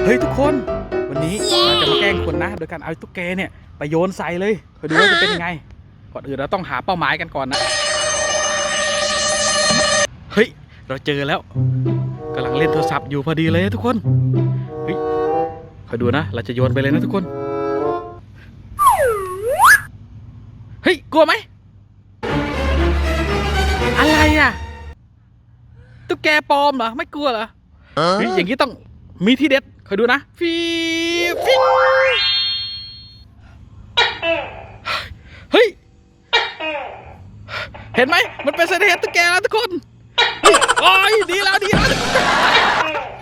เฮ้ยทุกคนวันนี้เราจะมาแกล้งคนนะโดยการเอาตุ๊กแกเนี่ยไปโยนใส่เลยคอยดูว่าจะเป็นยังไงก่อนอื่นเราต้องหาเป้าหมายกันก่อนนะเฮ้ยเราเจอแล้วกำลังเล่นโทรศัพท์อยู่พอดีเลยทุกคนเฮ้ยคอยดูนะเราจะโยนไปเลยนะทุกคนเฮ้ยกลัวไหมอะไรอ่ะตุ๊กแกปลอมเหรอไม่กลัวเหรอเฮ้ยอย่างนี้ต้องมีที่เด็ดคอยดูนะฟีฟิงเฮ้ยเห็นไหมมันเป็นเศษตุ๊กแกแล้วทุกคน